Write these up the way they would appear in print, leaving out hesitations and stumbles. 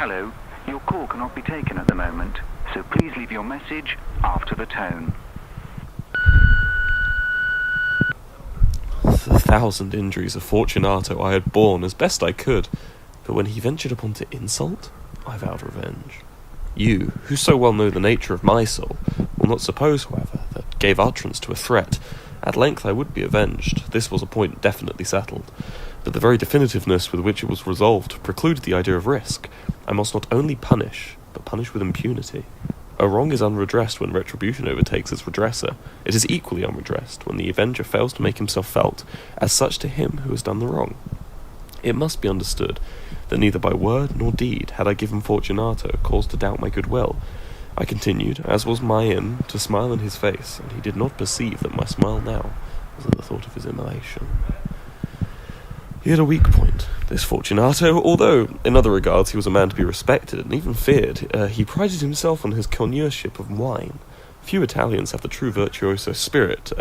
Hello, your call cannot be taken at the moment, so please leave your message after the tone. The 1,000 injuries of Fortunato I had borne as best I could, but when he ventured upon to insult, I vowed revenge. You, who so well know the nature of my soul, will not suppose, however, that gave utterance to a threat. At length I would be avenged. This was a point definitely settled. But the very definitiveness with which it was resolved precluded the idea of risk. I must not only punish, but punish with impunity. A wrong is unredressed when retribution overtakes its redresser. It is equally unredressed when the avenger fails to make himself felt as such to him who has done the wrong. It must be understood that neither by word nor deed had I given Fortunato cause to doubt my goodwill. I continued, as was my inn, to smile in his face, and he did not perceive that my smile now was at the thought of his immolation. He had a weak point, this Fortunato, although in other regards he was a man to be respected and even feared. He prided himself on his connoisseurship of wine. Few Italians have the true virtuoso spirit.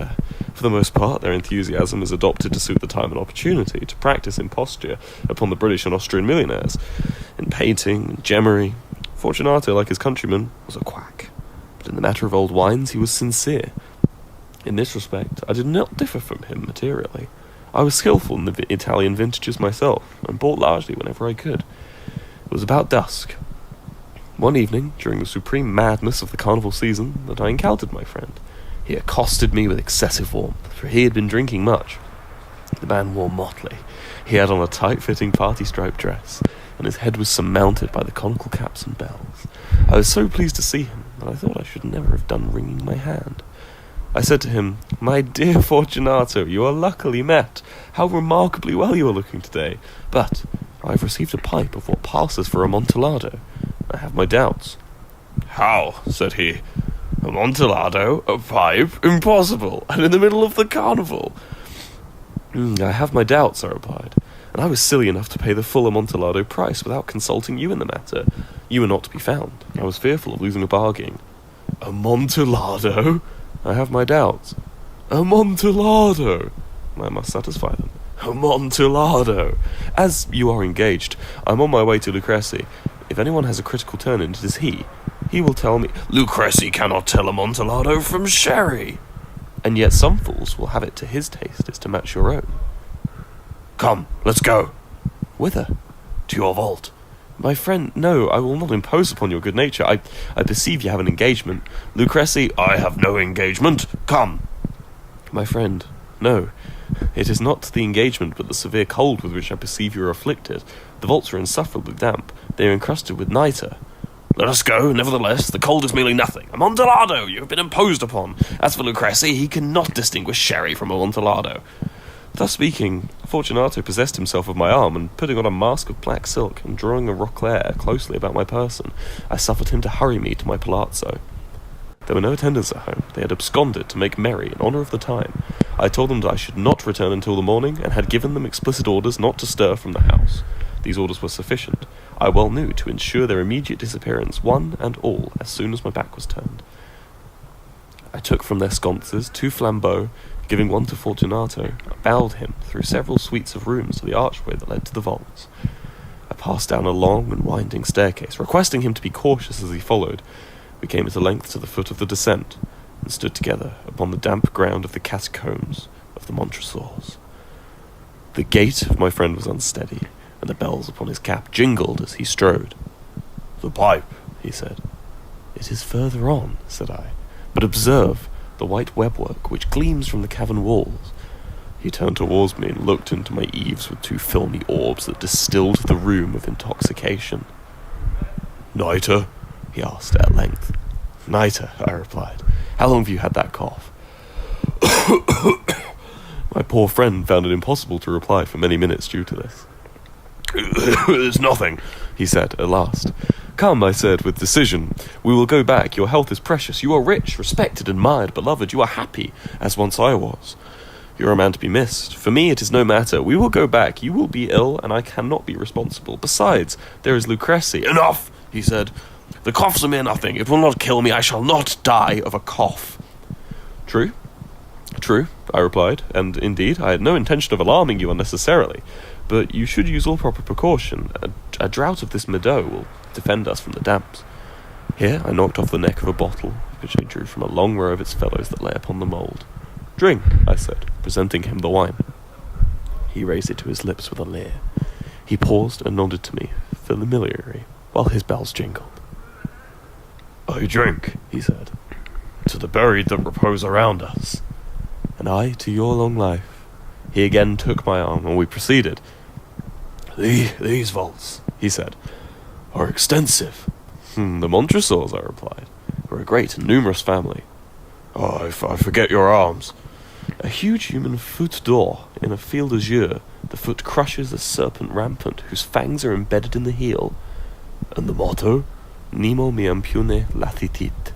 For the most part, their enthusiasm is adopted to suit the time and opportunity, to practice imposture upon the British and Austrian millionaires. In painting and gemmery, Fortunato, like his countrymen, was a quack. But in the matter of old wines, he was sincere. In this respect, I did not differ from him materially. I was skillful in the Italian vintages myself, and bought largely whenever I could. It was about dusk, one evening, during the supreme madness of the carnival season, that I encountered my friend. He accosted me with excessive warmth, for he had been drinking much. The man wore motley. He had on a tight-fitting party-striped dress, and his head was surmounted by the conical caps and bells. I was so pleased to see him that I thought I should never have done wringing my hand. I said to him, "My dear Fortunato, you are luckily met. How remarkably well you are looking today. But I have received a pipe of what passes for Amontillado. I have my doubts." "How?" said he. "Amontillado? A pipe? Impossible! And in the middle of the carnival!" "I have my doubts," I replied, "and I was silly enough to pay the full Amontillado price without consulting you in the matter. You were not to be found. I was fearful of losing a bargain." "Amontillado?" "I have my doubts." "Amontillado!" "I must satisfy them." "Amontillado! As you are engaged, I'm on my way to Lucrezi. If anyone has a critical turn in, it is he. He will tell me—" "Lucrezi cannot tell Amontillado from sherry." "And yet some fools will have it to his taste as to match your own." "Come, let's go." "Whither?" "To your vault." "My friend, no, I will not impose upon your good nature. I perceive you have an engagement." "Lucrezi, I have no engagement. Come." "My friend, no. It is not the engagement, but the severe cold with which I perceive you are afflicted. The vaults are insufferably damp. They are encrusted with nitre." "Let us go, nevertheless. The cold is merely nothing. Amontillado, you have been imposed upon. As for Lucrezi, he cannot distinguish sherry from Amontillado." Thus speaking, Fortunato possessed himself of my arm, and putting on a mask of black silk, and drawing a roquelaire closely about my person, I suffered him to hurry me to my palazzo. There were no attendants at home. They had absconded to make merry in honour of the time. I told them that I should not return until the morning, and had given them explicit orders not to stir from the house. These orders were sufficient, I well knew, to ensure their immediate disappearance, one and all, as soon as my back was turned. I took from their sconces 2 flambeaux, giving one to Fortunato. I bowed him through several suites of rooms to the archway that led to the vaults. I passed down a long and winding staircase, requesting him to be cautious as he followed. We came at length to the foot of the descent, and stood together upon the damp ground of the catacombs of the Montresors. The gait of my friend was unsteady, and the bells upon his cap jingled as he strode. "The pipe," he said. "It is further on," said I, "but observe the white webwork which gleams from the cavern walls." He turned towards me and looked into my eaves with 2 filmy orbs that distilled the rheum of intoxication. "Nitre?" he asked at length. "Nitre," I replied. "How long have you had that cough?" My poor friend found it impossible to reply for many minutes due to this. "It's nothing," he said at last. "Come," I said with decision, "we will go back. Your health is precious. You are rich, respected, admired, beloved. You are happy, as once I was. You are a man to be missed. For me, it is no matter. We will go back. You will be ill, and I cannot be responsible. Besides, there is Lucrezi." "Enough," he said. "The cough's a mere nothing. It will not kill me. I shall not die of a cough." "True, I replied, and indeed I had no intention of alarming you unnecessarily, but you should use all proper precaution. a draught of this Medoc will defend us from the damps. Here I knocked off the neck of a bottle, which I drew from a long row of its fellows that lay upon the mould. "Drink," I said, presenting him the wine. He raised it to his lips with a leer. He paused and nodded to me familiarly, while his bells jingled. "I drink," he said, "to the buried that repose around us." "And I to your long life." He again took my arm, and we proceeded. These vaults," he said, "are extensive." "The Montresors," I replied, "were a great and numerous family." "Oh, I forget your arms." "A huge human foot d'or in a field azure. The foot crushes a serpent rampant, whose fangs are embedded in the heel." "And the motto?" "Nemo me impune latitit."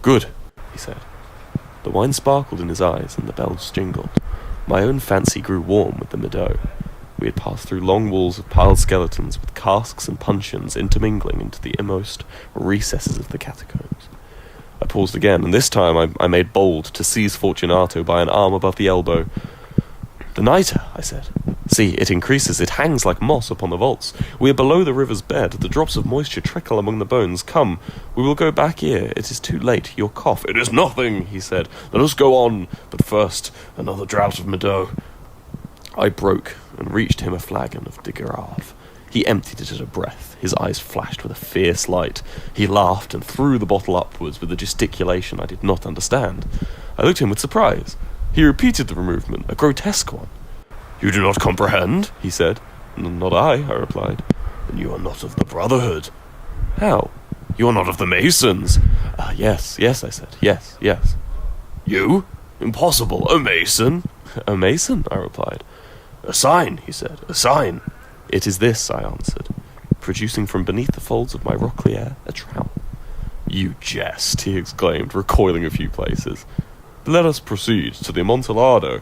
"Good," he said. The wine sparkled in his eyes, and the bells jingled. My own fancy grew warm with the Medoc. We had passed through long walls of piled skeletons, with casks and puncheons intermingling into the inmost recesses of the catacombs. I paused again, and this time I made bold to seize Fortunato by an arm above the elbow. "The nitre," I said. "See, it increases, it hangs like moss upon the vaults. We are below the river's bed, the drops of moisture trickle among the bones. Come, we will go back here, it is too late, your cough—" "It is nothing," he said. "Let us go on, but first, another draught of Medoc." I broke and reached him a flagon of de Grave. He emptied it at a breath. His eyes flashed with a fierce light. He laughed and threw the bottle upwards with a gesticulation I did not understand. I looked at him with surprise. He repeated the movement, a grotesque one. "You do not comprehend?" he said. "Not I," I replied. "Then you are not of the Brotherhood." "How?" "You are not of the Masons." Yes, I said. Yes. "You? Impossible. A Mason?" "A Mason?" I replied. "A sign," he said. "A sign." "It is this," I answered, producing from beneath the folds of my roquelaire a trowel. "You jest," he exclaimed, recoiling a few paces. "Let us proceed to the Amontillado."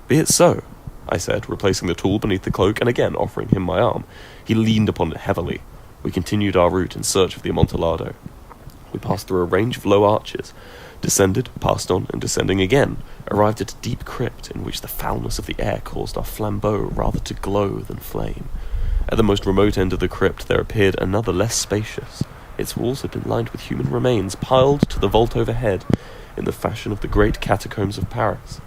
"Be it so," I said, replacing the tool beneath the cloak and again offering him my arm. He leaned upon it heavily. We continued our route in search of the Amontillado. We passed through a range of low arches, descended, passed on, and descending again, arrived at a deep crypt in which the foulness of the air caused our flambeaux rather to glow than flame. At the most remote end of the crypt there appeared another less spacious. Its walls had been lined with human remains, piled to the vault overhead, in the fashion of the great catacombs of Paris.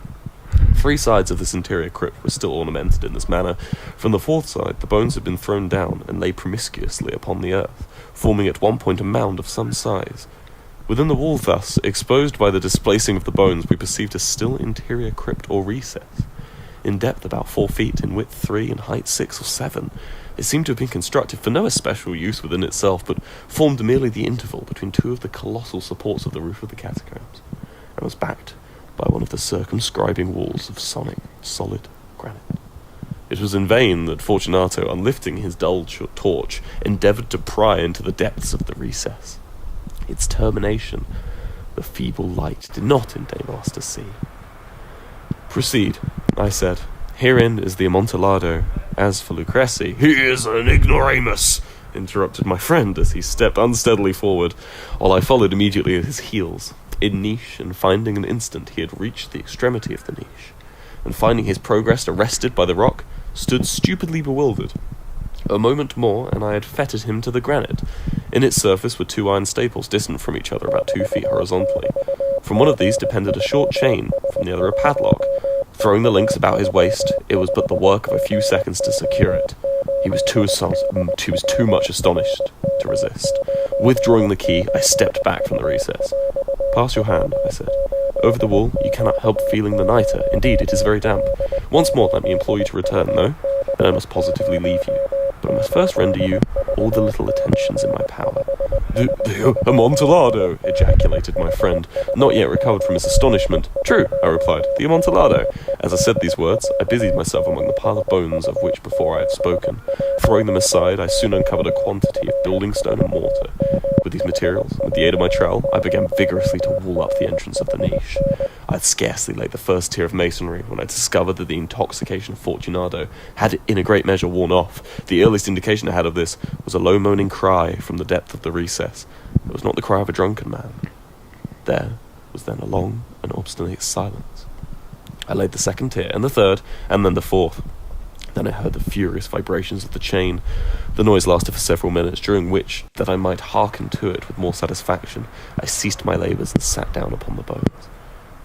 3 sides of this interior crypt were still ornamented in this manner. From the 4th side the bones had been thrown down and lay promiscuously upon the earth, forming at one point a mound of some size. Within the wall thus, exposed by the displacing of the bones, we perceived a still interior crypt or recess. In depth about 4 feet, in width 3, in height 6 or 7, it seemed to have been constructed for no especial use within itself, but formed merely the interval between 2 of the colossal supports of the roof of the catacombs, and was backed by one of the circumscribing walls of solid granite. It was in vain that Fortunato, unlifting his dull torch, endeavoured to pry into the depths of the recess. Its termination, the feeble light, did not enable us to see. "Proceed," I said. "Herein is the Amontillado. As for Lucrece—" "He is an ignoramus," interrupted my friend as he stepped unsteadily forward, while I followed immediately at his heels. In niche, and finding an instant he had reached the extremity of the niche, and finding his progress arrested by the rock, stood stupidly bewildered. A moment more, and I had fettered him to the granite. In its surface were 2 iron staples distant from each other about 2 feet horizontally. From one of these depended a short chain, from the other a padlock. Throwing the links about his waist, it was but the work of a few seconds to secure it. He was too much astonished to resist. Withdrawing the key, I stepped back from the recess. "Pass your hand," I said. "Over the wall you cannot help feeling the nitre. Indeed, it is very damp. Once more let me implore you to return, no? Then I must positively leave you. But I must first render you all the little attentions in my power." The Amontillado!" ejaculated my friend, not yet recovered from his astonishment. "True," I replied, "the Amontillado." As I said these words, I busied myself among the pile of bones of which before I have spoken. Throwing them aside, I soon uncovered a quantity of building stone and mortar. With these materials, and with the aid of my trowel, I began vigorously to wall up the entrance of the niche. I had scarcely laid the first tier of masonry when I discovered that the intoxication of Fortunato had in a great measure worn off. The earliest indication I had of this was a low moaning cry from the depth of the recess. It was not the cry of a drunken man. There was then a long and obstinate silence. I laid the 2nd tier, and the 3rd, and then the 4th. Then I heard the furious vibrations of the chain. The noise lasted for several minutes, during which, that I might hearken to it with more satisfaction, I ceased my labours and sat down upon the bones.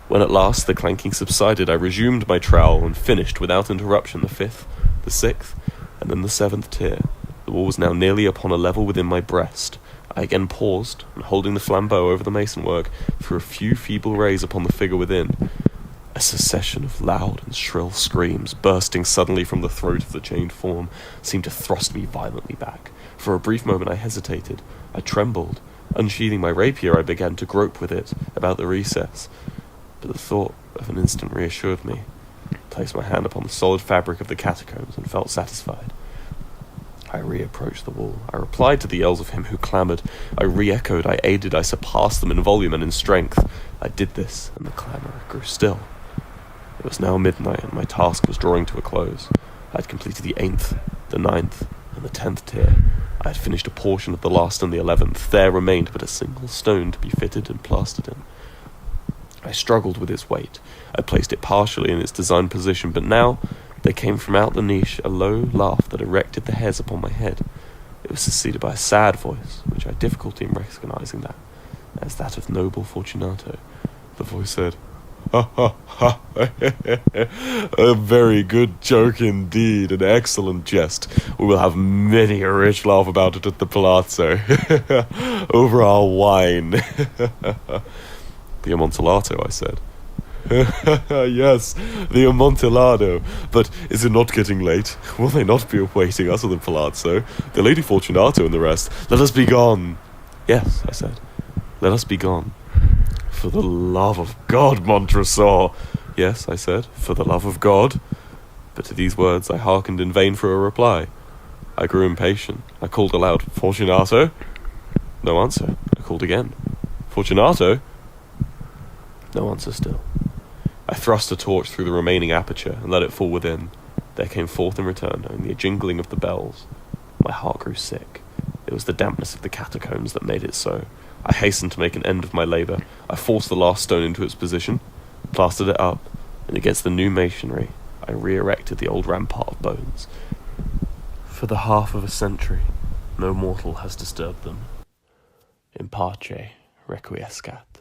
When at last the clanking subsided, I resumed my trowel and finished without interruption the 5th, the 6th, and then the 7th tier. The wall was now nearly upon a level within my breast. I again paused, and holding the flambeau over the mason-work, threw a few feeble rays upon the figure within. A succession of loud and shrill screams, bursting suddenly from the throat of the chained form, seemed to thrust me violently back. For a brief moment I hesitated. I trembled. Unsheathing my rapier, I began to grope with it about the recess. But the thought of an instant reassured me. I placed my hand upon the solid fabric of the catacombs and felt satisfied. I re-approached the wall. I replied to the yells of him who clamoured. I re-echoed, I aided, I surpassed them in volume and in strength. I did this, and the clamour grew still. It was now midnight, and my task was drawing to a close. I had completed the 8th, the 9th, and the 10th tier. I had finished a portion of the last and the 11th. There remained but a single stone to be fitted and plastered in. I struggled with its weight. I placed it partially in its designed position, but now there came from out the niche a low laugh that erected the hairs upon my head. It was succeeded by a sad voice, which I had difficulty in recognizing that as that of noble Fortunato. The voice said, "Ha ha ha, a very good joke indeed, an excellent jest. We will have many a rich laugh about it at the palazzo, over our wine." "The Amontillado," I said. "Yes, the Amontillado. But is it not getting late? Will they not be awaiting us at the palazzo? The Lady Fortunato and the rest. Let us be gone." "Yes," I said, "let us be gone." "For the love of God, Montresor!" "Yes," I said, "for the love of God." But to these words I hearkened in vain for a reply. I grew impatient. I called aloud, "Fortunato?" No answer. I called again, "Fortunato?" No answer still. I thrust a torch through the remaining aperture and let it fall within. There came forth in return only a jingling of the bells. My heart grew sick. It was the dampness of the catacombs that made it so. I hastened to make an end of my labour. I forced the last stone into its position, plastered it up, and against the new masonry I re-erected the old rampart of bones. For the half of a century, no mortal has disturbed them. In pace requiescat.